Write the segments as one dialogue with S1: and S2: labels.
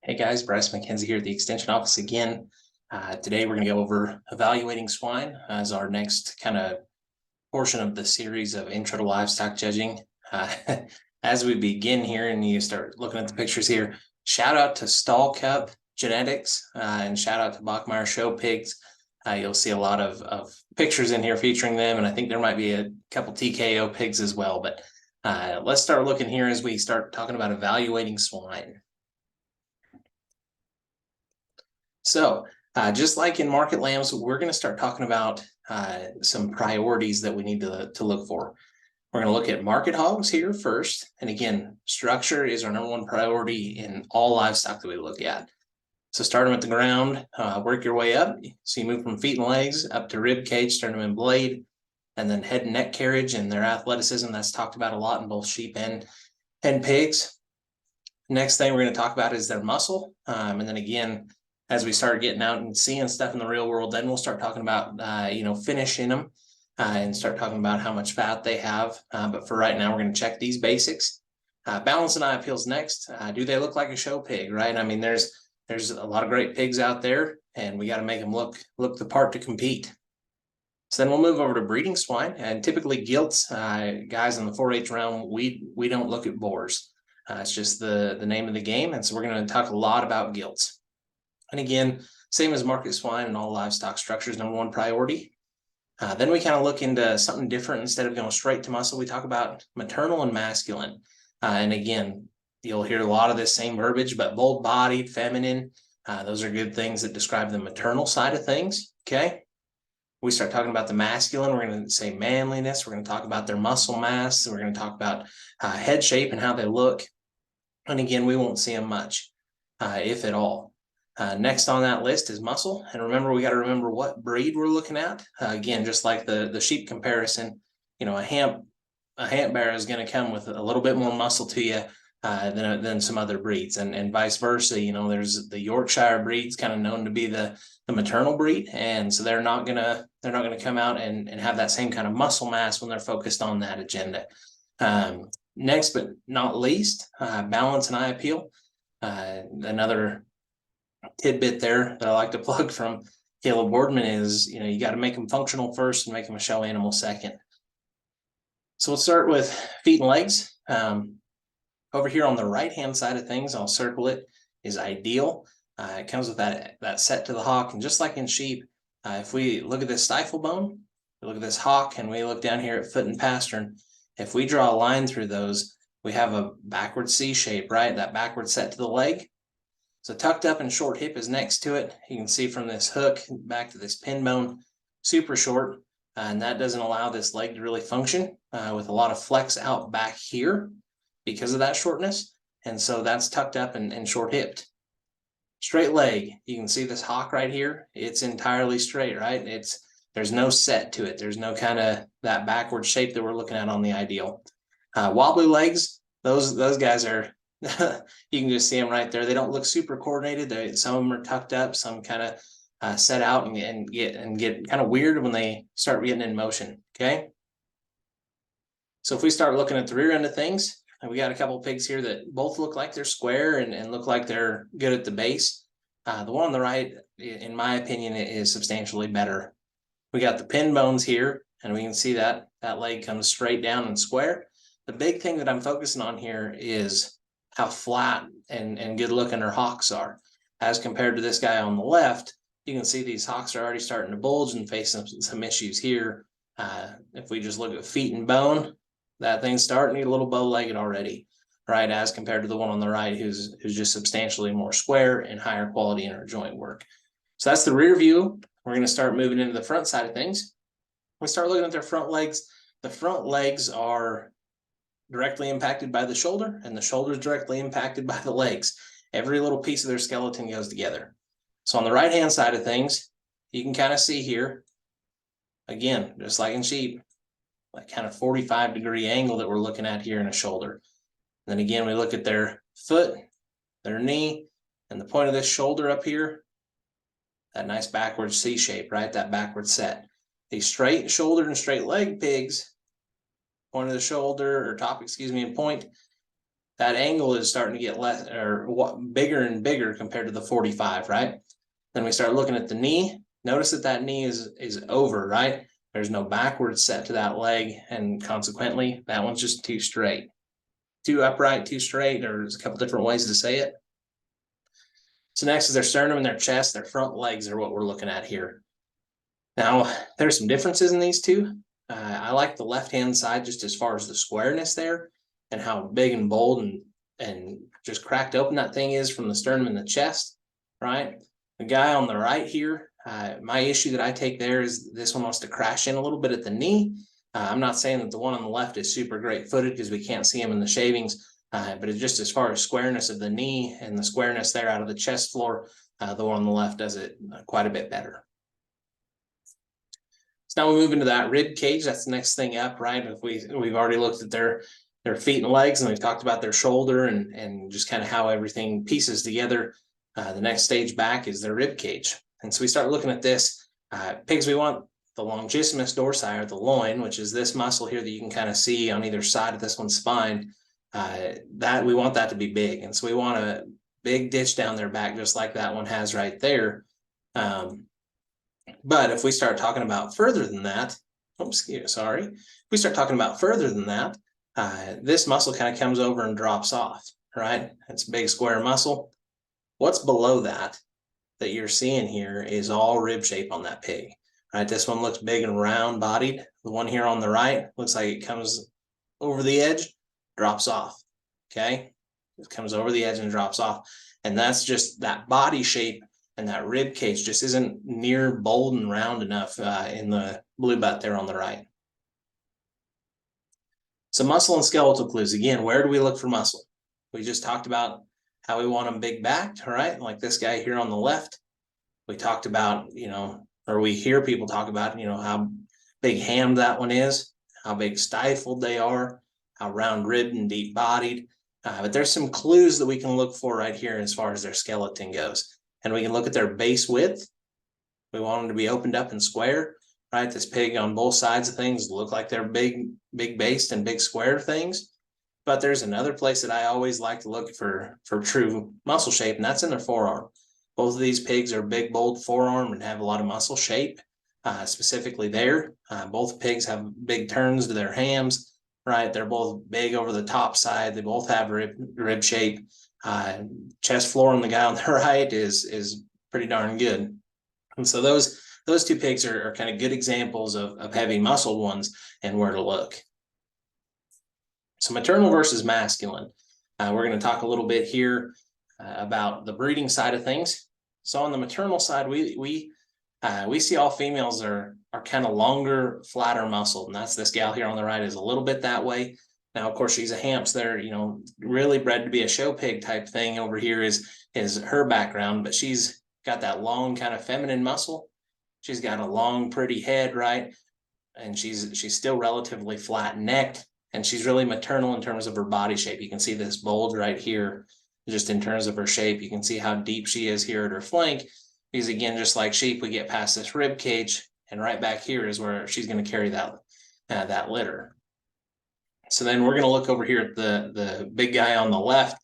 S1: Hey guys, Bryce McKenzie here at the Extension Office again. Today we're going to go over evaluating swine as our next kind of portion of the series of Intro to Livestock Judging. Uh, as we begin here and you start looking at the pictures here, shout out to Stall Cup Genetics and shout out to Bachmeyer Show Pigs. You'll see a lot of pictures in here featuring them, and I think there might be a couple TKO pigs as well. But let's start looking here as we start talking about evaluating swine. So just like in market lambs, we're going to start talking about some priorities that we need to look for. We're going to look at market hogs here first. And again, structure is our #1 priority in all livestock that we look at. So start them at the ground, work your way up. So you move from feet and legs up to rib cage, sternum and blade, and then head and neck carriage and their athleticism. That's talked about a lot in both sheep and pigs. Next thing we're going to talk about is their muscle. And then again, as we start getting out and seeing stuff in the real world, then we'll start talking about, finishing them and start talking about how much fat they have. But for right now, we're going to check these basics. Balance and eye appeals next. Do they look like a show pig, right? I mean, there's a lot of great pigs out there, and we got to make them look the part to compete. So then we'll move over to breeding swine, and typically gilts, guys in the 4-H realm, we don't look at boars. It's just the name of the game, and so we're going to talk a lot about gilts. And again, same as market swine and all livestock structures, #1 priority. Then we kind of look into something different. Instead of going straight to muscle, we talk about maternal and masculine. And again, you'll hear a lot of this same verbiage, but bold-bodied, feminine, those are good things that describe the maternal side of things, okay? We start talking about the masculine, we're going to say manliness. We're going to talk about their muscle mass. We're going to talk about head shape and how they look. And again, we won't see them much, if at all. Next on that list is muscle. And remember, we got to remember what breed we're looking at. Again, just like the sheep comparison, a hamp bear is going to come with a little bit more muscle to you than some other breeds, and vice versa. There's the Yorkshire breeds kind of known to be the maternal breed, and so they're not gonna come out and have that same kind of muscle mass when they're focused on that agenda. Next but not least, balance and eye appeal. Another tidbit there that I like to plug from Caleb Boardman is, you got to make them functional first and make them a show animal second. So we'll start with feet and legs. Over here on the right-hand side of things, I'll circle it, is ideal. It comes with that set to the hock. And just like in sheep, if we look at this stifle bone, we look at this hock, and we look down here at foot and pastern, if we draw a line through those, we have a backward C shape, right? That backward set to the leg. So tucked up and short hip is next to it. You can see from this hook back to this pin bone, super short, and that doesn't allow this leg to really function with a lot of flex out back here because of that shortness. And so that's tucked up and short hipped. Straight leg, you can see this hock right here. It's entirely straight, right? There's no set to it. There's no kind of that backward shape that we're looking at on the ideal. Wobbly legs, those guys are, you can just see them right there. They don't look super coordinated. Some of them are tucked up, some kind of set out and get kind of weird when they start getting in motion, okay? So if we start looking at the rear end of things, we got a couple of pigs here that both look like they're square and look like they're good at the base. The one on the right, in my opinion, is substantially better. We got the pin bones here, and we can see that leg comes straight down and square. The big thing that I'm focusing on here is how flat and good looking her hocks are. As compared to this guy on the left, you can see these hocks are already starting to bulge and face some issues here. If we just look at feet and bone, that thing's starting to get a little bow-legged already, right? As compared to the one on the right, who's just substantially more square and higher quality in her joint work. So that's the rear view. We're going to start moving into the front side of things. We start looking at their front legs. The front legs are directly impacted by the shoulder, and the shoulder is directly impacted by the legs. Every little piece of their skeleton goes together. So on the right-hand side of things, you can kind of see here, again, just like in sheep, like kind of 45-degree angle that we're looking at here in a shoulder. And then again, we look at their foot, their knee, and the point of this shoulder up here, that nice backward C shape, right? That backward set. These straight shouldered and straight leg pigs, point of the shoulder or top, and point, that angle is starting to get less or bigger and bigger compared to the 45, right? Then we start looking at the knee. Notice that knee is over, right? There's no backwards set to that leg, and consequently, that one's just too straight. Too upright, too straight. There's a couple different ways to say it. So next is their sternum and their chest. Their front legs are what we're looking at here. Now, there's some differences in these two. I like the left-hand side just as far as the squareness there and how big and bold and just cracked open that thing is from the sternum and the chest, right? The guy on the right here, my issue that I take there is this one wants to crash in a little bit at the knee. I'm not saying that the one on the left is super great footed because we can't see him in the shavings, but it's just as far as squareness of the knee and the squareness there out of the chest floor, the one on the left does it quite a bit better. So now we move into that rib cage. That's the next thing up, right? If we've already looked at their feet and legs, and we've talked about their shoulder and just kind of how everything pieces together. The next stage back is their rib cage. And so we start looking at this. Pigs, we want the longissimus dorsi, or the loin, which is this muscle here that you can kind of see on either side of this one's spine. That we want that to be big. And so we want a big ditch down their back, just like that one has right there. But if we start talking about further than that, if we start talking about further than that, this muscle kind of comes over and drops off, right? It's a big square muscle. What's below that you're seeing here is all rib shape on that pig, right? This one looks big and round bodied. The one here on the right looks like it comes over the edge, drops off, okay? It comes over the edge and drops off. And that's just that body shape, and that rib cage just isn't near bold and round enough in the blue butt there on the right. So muscle and skeletal clues. Again, where do we look for muscle? We just talked about how we want them big backed, all right? Like this guy here on the left. We talked about, or we hear people talk about, how big hammed that one is, how big stifled they are, how round ribbed and deep bodied. But there's some clues that we can look for right here as far as their skeleton goes. And we can look at their base width. We want them to be opened up and square, right? This pig on both sides of things look like they're big based and big square things. But there's another place that I always like to look for true muscle shape, and that's in their forearm. Both of these pigs are big, bold forearm and have a lot of muscle shape, specifically there. Both pigs have big turns to their hams, right? They're both big over the top side. They both have rib shape. Chest floor on the guy on the right is pretty darn good. And so those two pigs are kind of good examples of heavy muscled ones and where to look. So maternal versus masculine. We're going to talk a little bit here about the breeding side of things. So on the maternal side, we see all females are kind of longer, flatter muscled, and that's this gal here on the right is a little bit that way. Now, of course, she's a Hamps. They're, really bred to be a show pig type thing. Over here is her background, but she's got that long kind of feminine muscle. She's got a long, pretty head, right? And she's still relatively flat necked, and she's really maternal in terms of her body shape. You can see this bulge right here, just in terms of her shape. You can see how deep she is here at her flank, because again, just like sheep, we get past this rib cage, and right back here is where she's going to carry that litter. So then we're going to look over here at the big guy on the left.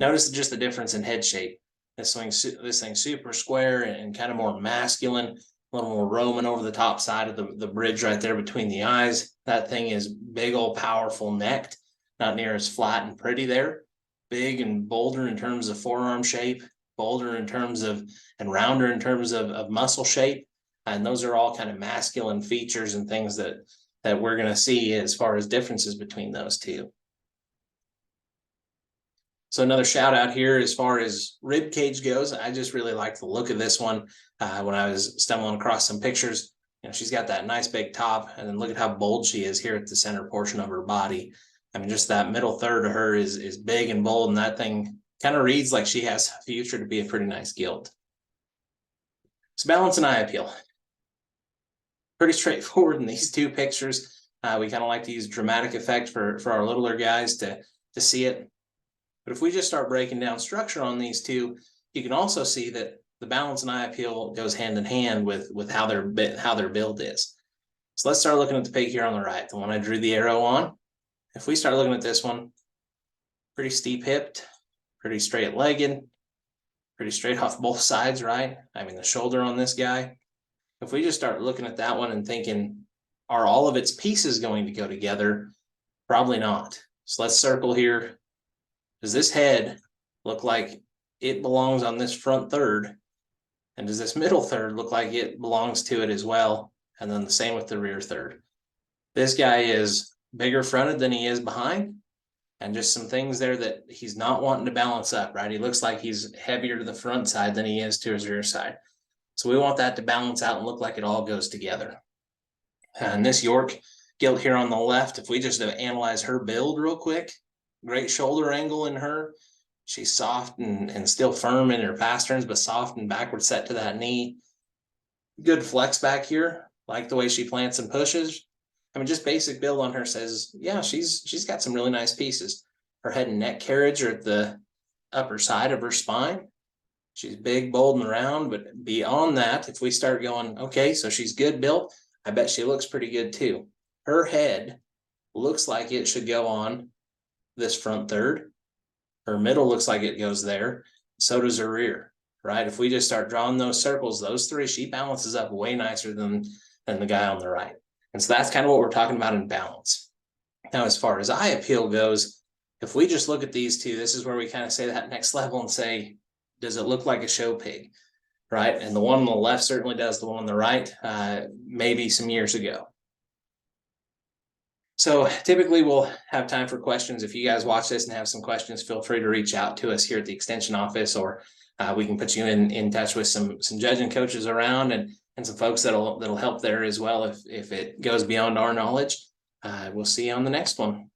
S1: Notice just the difference in head shape. This thing's super square and kind of more masculine, a little more Roman over the top side of the bridge right there between the eyes. That thing is big old powerful necked, not near as flat and pretty there. Big and bolder in terms of forearm shape, bolder in terms of, and rounder in terms of muscle shape. And those are all kind of masculine features and things that we're going to see as far as differences between those two. So another shout out here as far as rib cage goes. I just really like the look of this one. When I was stumbling across some pictures, she's got that nice big top, and then look at how bold she is here at the center portion of her body. I mean, just that middle third of her is big and bold, and that thing kind of reads like she has a future to be a pretty nice gilt. So balance and eye appeal. Pretty straightforward in these two pictures. We kind of like to use dramatic effect for our littler guys to see it. But if we just start breaking down structure on these two, you can also see that the balance and eye appeal goes hand in hand with how their build is. So let's start looking at the pig here on the right, the one I drew the arrow on. If we start looking at this one, pretty steep hipped, pretty straight legged, pretty straight off both sides, right? I mean, the shoulder on this guy, if we just start looking at that one and thinking, are all of its pieces going to go together? Probably not. So let's circle here. Does this head look like it belongs on this front third? And does this middle third look like it belongs to it as well? And then the same with the rear third. This guy is bigger fronted than he is behind, and just some things there that he's not wanting to balance up, right? He looks like he's heavier to the front side than he is to his rear side. So we want that to balance out and look like it all goes together. And this York gilt here on the left, if we just analyze her build real quick, great shoulder angle in her. She's soft and still firm in her pasterns, but soft and backward set to that knee. Good flex back here. Like the way she plants and pushes. I mean, just basic build on her says, yeah, she's got some really nice pieces. Her head and neck carriage are at the upper side of her spine. She's big, bold, and round, but beyond that, if we start going, okay, so she's good built, I bet she looks pretty good too. Her head looks like it should go on this front third. Her middle looks like it goes there. So does her rear, right? If we just start drawing those circles, those three, she balances up way nicer than the guy on the right. And so that's kind of what we're talking about in balance. Now, as far as eye appeal goes, if we just look at these two, this is where we kind of say that next level and say, does it look like a show pig, right? And the one on the left certainly does, the one on the right, maybe some years ago. So typically we'll have time for questions. If you guys watch this and have some questions, feel free to reach out to us here at the extension office, or we can put you in touch with some judging coaches around and some folks that'll help there as well if it goes beyond our knowledge. We'll see you on the next one.